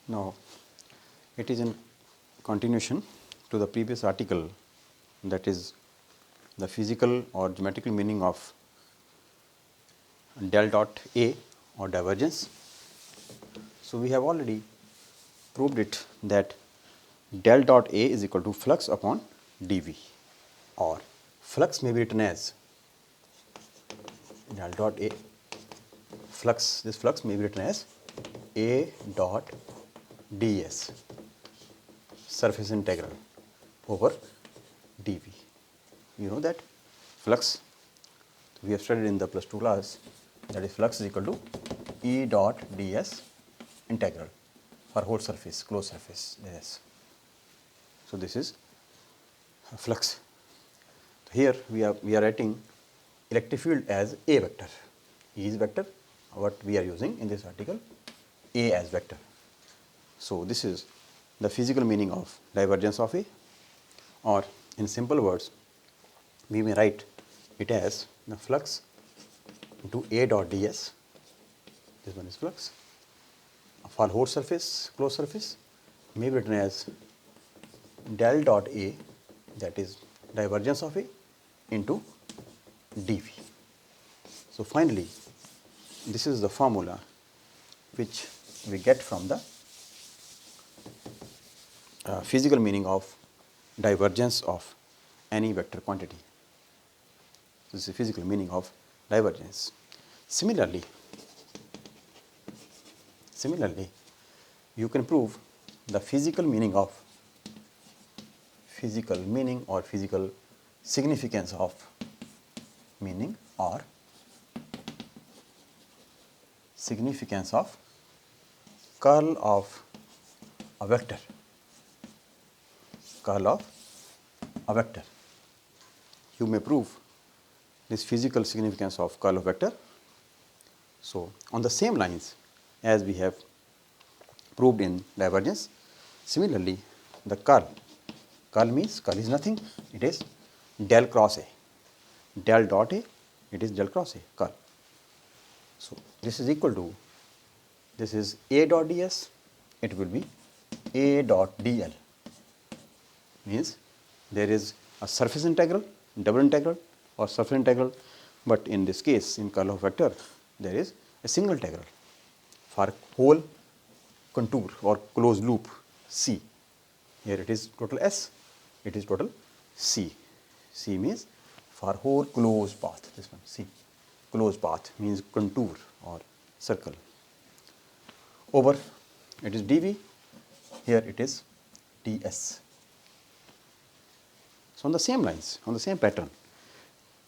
Now, it is in continuation to the previous article, that is the physical or geometrical meaning of del dot A or divergence. So, we have already proved it that del dot A is equal to flux upon dV, or flux may be written as del dot A flux, this flux may be written as A dot ds, surface integral over dV. You know that flux, we have studied in the +2 class, that is flux is equal to E dot ds integral for whole surface, closed surface. Yes. So, this is flux. Here we are writing electric field as A vector. E is vector, what we are using in this article, A as vector. So, this is the physical meaning of divergence of A, or in simple words we may write it as the flux into A dot ds, this one is flux, for whole surface, closed surface, may be written as del dot A, that is divergence of A into dV. So, finally, this is the formula which we get from the physical meaning of divergence of any vector quantity. This is the physical meaning of divergence. Similarly, you can prove the physical meaning or physical significance of curl of a vector. You may prove this physical significance of curl of vector. So, on the same lines as we have proved in divergence, similarly the curl means, curl is nothing, it is del cross A, del dot A, it is del cross A, curl. So, this is equal to, this is A dot ds, it will be A dot dl, means there is a surface integral, double integral or surface integral, but in this case in curl of vector there is a single integral for whole contour or closed loop C. Here it is total S, it is total C. C means for whole closed path, this one C. Closed path means contour or circle. Over it is dV, here it is ds. So, on the same lines, on the same pattern,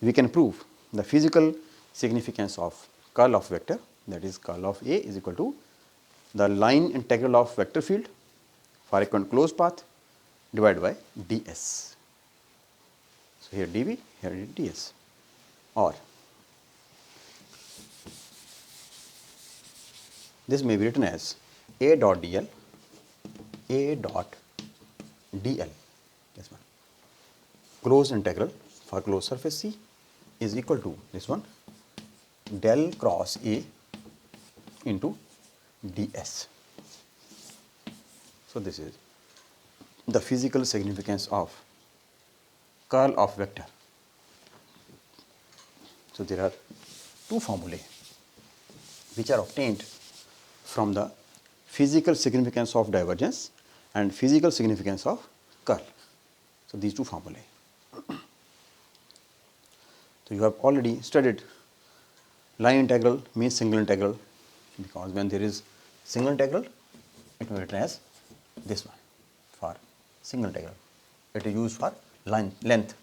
we can prove the physical significance of curl of vector, that is curl of A is equal to the line integral of vector field for a closed path divided by ds. So, here dV, here it is ds, or this may be written as A dot dl, this one, closed integral for closed surface C is equal to this one del cross A into ds. So, this is the physical significance of curl of vector. So, there are two formulae which are obtained from the physical significance of divergence and physical significance of curl. So, these two formulae. So, you have already studied line integral means single integral, because when there is single integral it will be written as this one for single integral. It is used for line length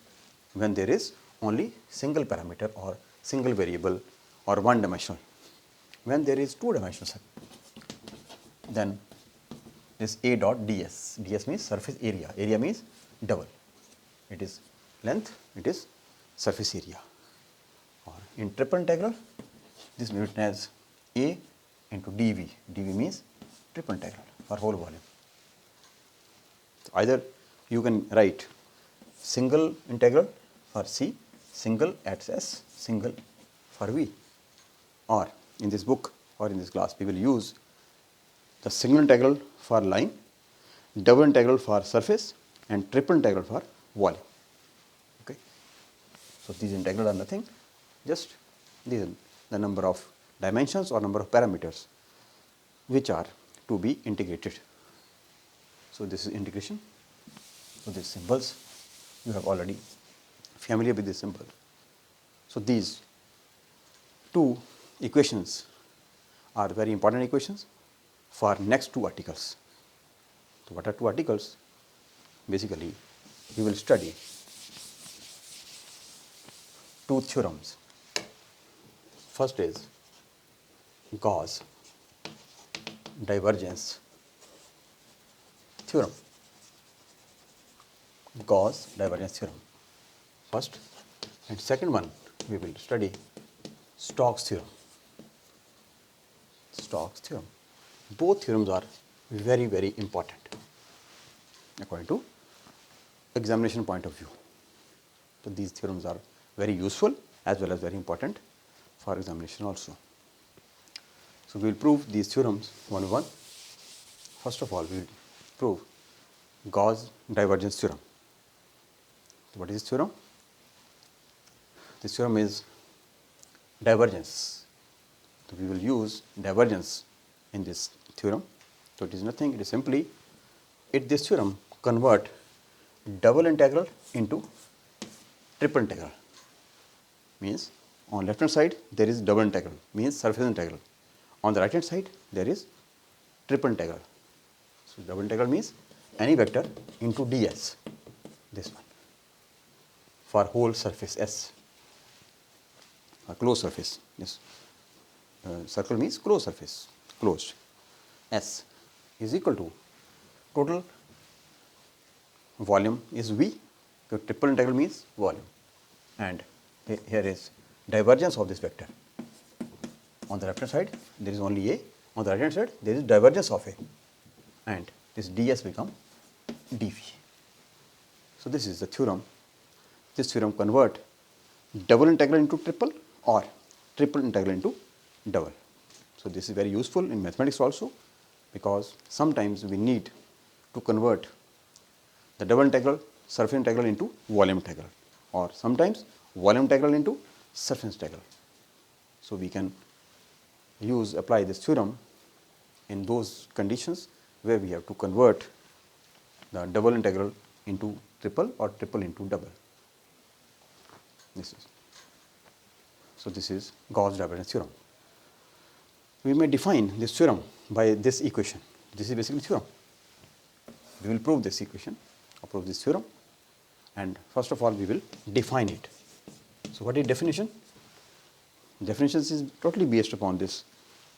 when there is only single parameter or single variable or one dimensional. When there is two dimensional, then this A dot ds, ds means surface area, area means double, it is length, it is surface area. Or in triple integral, this may be written as A into dV, dV means triple integral for whole volume. So, either you can write single integral for C, single at S, single for V, or in this book or in this class we will use the single integral for line, double integral for surface, and triple integral for volume. Okay. So these integrals are nothing, just these are the number of dimensions or number of parameters which are to be integrated. So this is integration. So these symbols, you have already familiar with this symbol. So these two equations are very important equations for next two articles. So what are two articles? Basically, we will study two theorems. First is Gauss divergence theorem. Gauss divergence theorem first, and second one we will study Stokes theorem. Stokes theorem. Both theorems are very, very important according to examination point of view. So these theorems are very useful as well as very important for examination also. So we will prove these theorems one by one. First of all, we will prove Gauss divergence theorem. So what is this theorem? This theorem is divergence. So we will use divergence in this theorem. So it is nothing, it is simply this theorem convert double integral into triple integral. Means on left hand side there is double integral, means surface integral. On the right hand side there is triple integral. So double integral means any vector into ds, this one, for whole surface S, a closed surface. This circle means closed surface, closed. S is equal to total volume is V, so triple integral means volume, and here is divergence of this vector. On the left hand side there is only A, on the right hand side there is divergence of A, and this ds become dV. So this is the theorem. This theorem convert double integral into triple or triple integral into double. So this is very useful in mathematics also, because sometimes we need to convert the double integral, surface integral into volume integral, or sometimes volume integral into surface integral. So we can apply this theorem in those conditions where we have to convert the double integral into triple or triple into double. This is Gauss divergence theorem. We may define this theorem by this equation. This is basically theorem. We will prove this equation or prove this theorem, and first of all we will define it. So what is definition? Definition is totally based upon this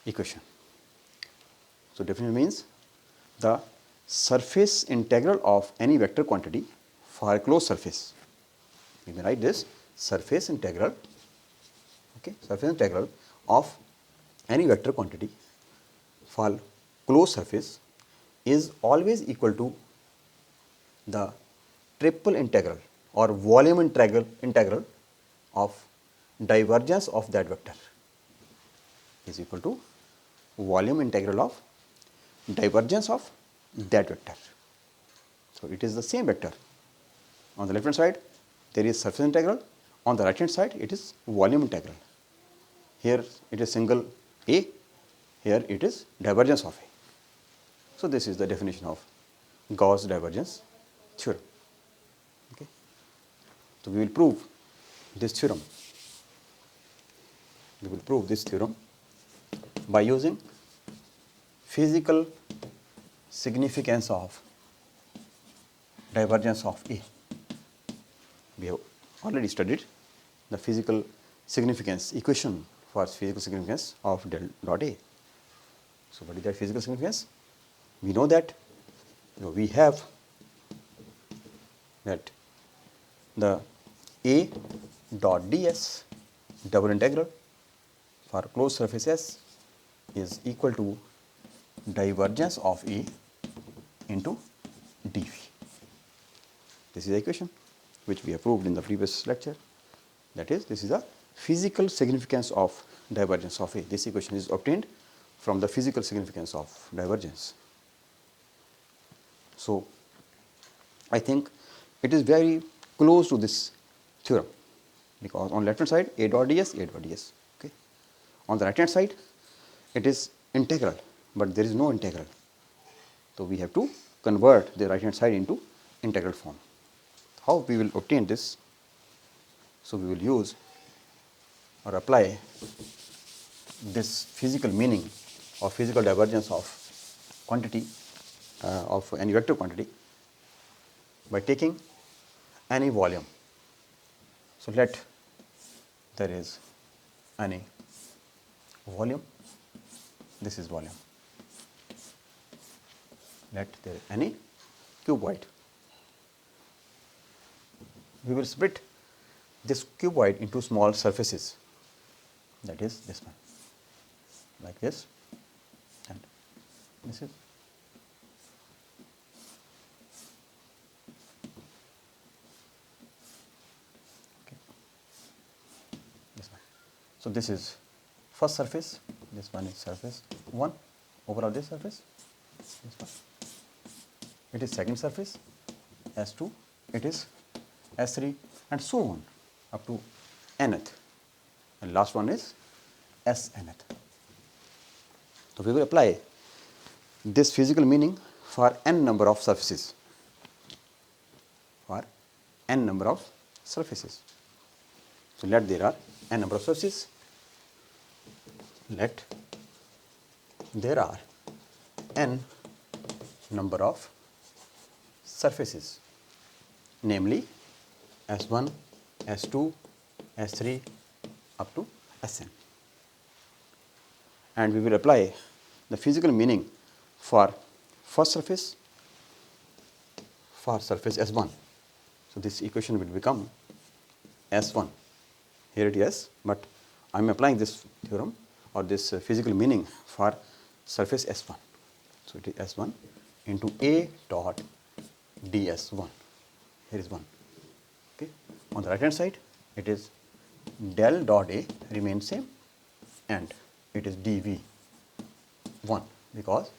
equation. So definition means the surface integral of any vector quantity for a closed surface. We may write this surface integral, surface integral of any vector quantity for closed surface is always equal to the triple integral or volume integral of divergence of that vector, is equal to volume integral of divergence of that vector. So it is the same vector. On the left hand side there is surface integral, on the right hand side it is volume integral. Here it is single A, here it is divergence of A. So this is the definition of Gauss divergence theorem. Okay. So we will prove this theorem. We will prove this theorem by using physical significance of divergence of A. We have already studied the physical significance equation for physical significance of del dot A. So what is that physical significance? We know that we have that the A dot ds double integral for closed surface S is equal to divergence of A into dV. This is the equation which we have proved in the previous lecture. That is, this is the physical significance of divergence of A. This equation is obtained from the physical significance of divergence. So, I think it is very close to this theorem, because on left hand side A dot ds, A dot ds. Okay. On the right hand side it is integral, but there is no integral. So, we have to convert the right hand side into integral form. How we will obtain this? So, we will use or apply this physical meaning or physical divergence of quantity of any vector quantity by taking any volume. So, let there is any volume, this is volume, let there any cuboid. We will split this cuboid into small surfaces, that is this one, like this, and this is okay. This one. So, this is first surface, this one is surface 1 over this surface, this one. It is second surface S2, it is S3, and so on up to nth, and last one is Snth. So, we will apply this physical meaning for n number of surfaces, for n number of surfaces. So, let there are n number of surfaces, let there are n number of surfaces, namely S1, S2, S3 up to Sn, and we will apply the physical meaning for first surface for surface S1. So, this equation will become S1, here it is, but I am applying this theorem or this physical meaning for surface S1. So, it is S1 into A dot ds1, here is 1. Okay. On the right hand side it is del dot A remains same, and it is dv1, because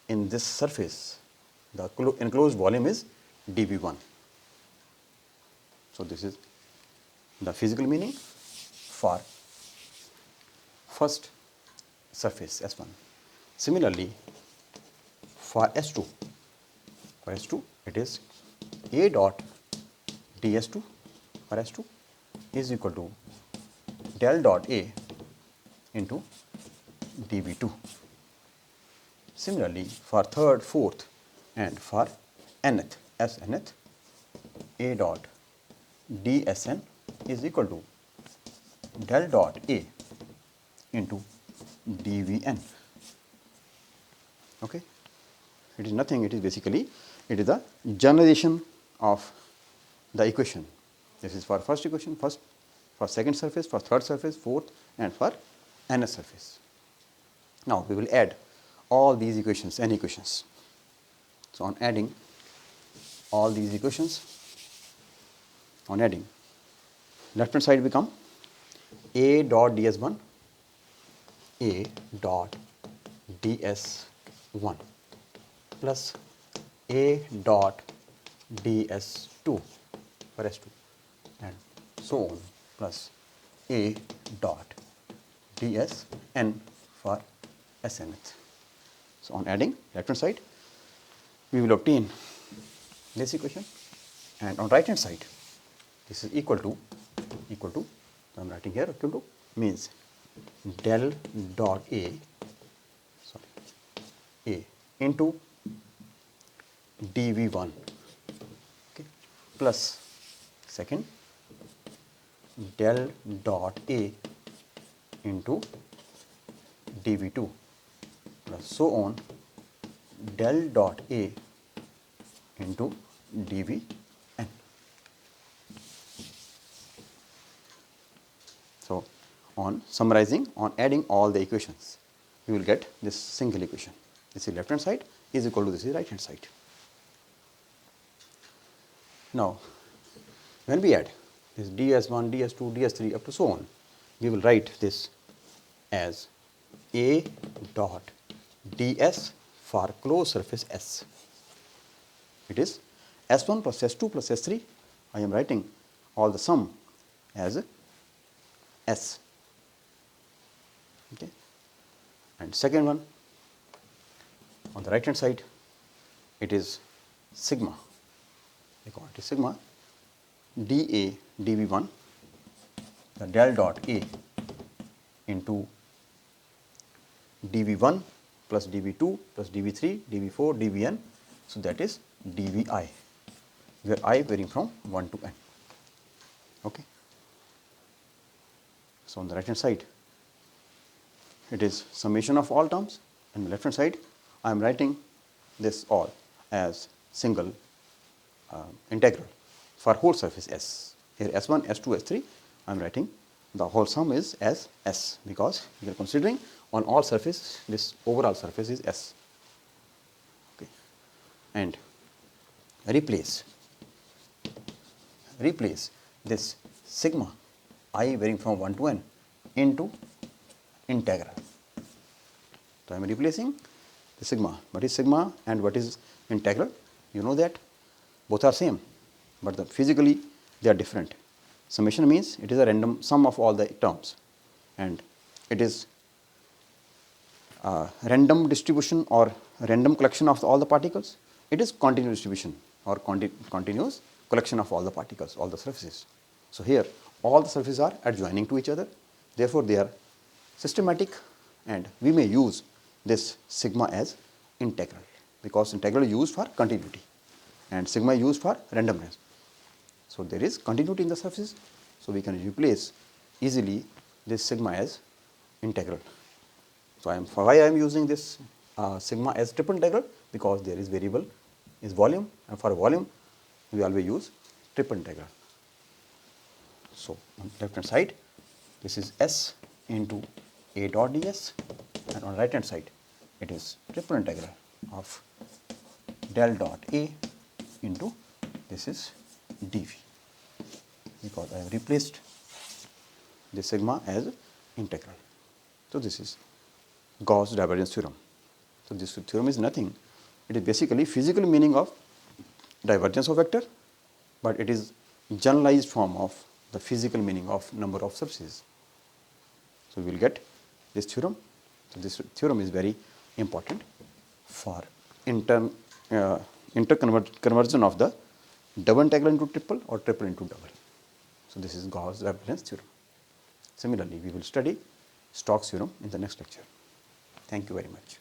in this surface the enclosed volume is dv1. So, this is the physical meaning for first surface S1. Similarly, for S2, it is A dot ds2 for S2 is equal to del dot A into dv2. Similarly, for third, fourth, and for nth, Snth, A dot dsn is equal to del dot A into dvn. Okay. It is nothing, it is basically, it is the generalization of the equation. This is for first equation, first, for second surface, for third surface, fourth, and for nth surface. Now, we will add all these equations, n equations. So, on adding all these equations, left hand side become A dot ds1, A dot ds1 plus A dot ds2 for S2, and so on, plus A dot dsn for Snth. So, on adding left hand side we will obtain this equation, and on right hand side this is equal to, so I am writing here equal to means del dot A into dv1, okay, plus second del dot A into dv2 plus so on del dot A into dvn. So, on summarizing, on adding all the equations, you will get this single equation. This is left hand side is equal to this is right hand side. Now, when we add this ds1, ds2, ds3 up to so on, we will write this as A dot ds for closed surface S. It is S1 plus S2 plus S3. I am writing all the sum as S. Okay. And second one, on the right hand side, it is sigma. We call it sigma dA dV1, the del dot A into dV1 plus dV2 plus dV3, dV4, dVn. So that is dVi, where I varying from 1 to n. Okay. So on the right hand side, it is summation of all terms, and the left hand side, I am writing this all as single integral for whole surface S. Here S1, S2, S3, I am writing the whole sum is as S, because we are considering on all surface this overall surface is S. Okay. And replace this sigma I varying from 1 to n into integral. So I am replacing the sigma. What is sigma and what is integral? You know that both are same, but physically they are different. Summation means it is a random sum of all the terms, and it is random distribution or random collection of all the particles. It is continuous distribution or continuous collection of all the particles, all the surfaces. So here all the surfaces are adjoining to each other, therefore they are systematic, and we may use this sigma as integral, because integral is used for continuity and sigma is used for randomness. So there is continuity in the surfaces, so we can replace easily this sigma as integral. So why I am using this sigma as triple integral, because there is variable is volume, and for volume we always use triple integral. So on the left hand side, this is S into A dot ds, and on the right hand side it is triple integral of del dot A into this is dV, because I have replaced this sigma as integral. So this is Gauss divergence theorem. So this theorem is nothing, it is basically physical meaning of divergence of vector, but it is generalized form of the physical meaning of number of surfaces. So we will get this theorem. So this theorem is very important for interconversion of the double integral into triple or triple into double. So this is Gauss divergence theorem. Similarly, we will study Stokes theorem in the next lecture. Thank you very much.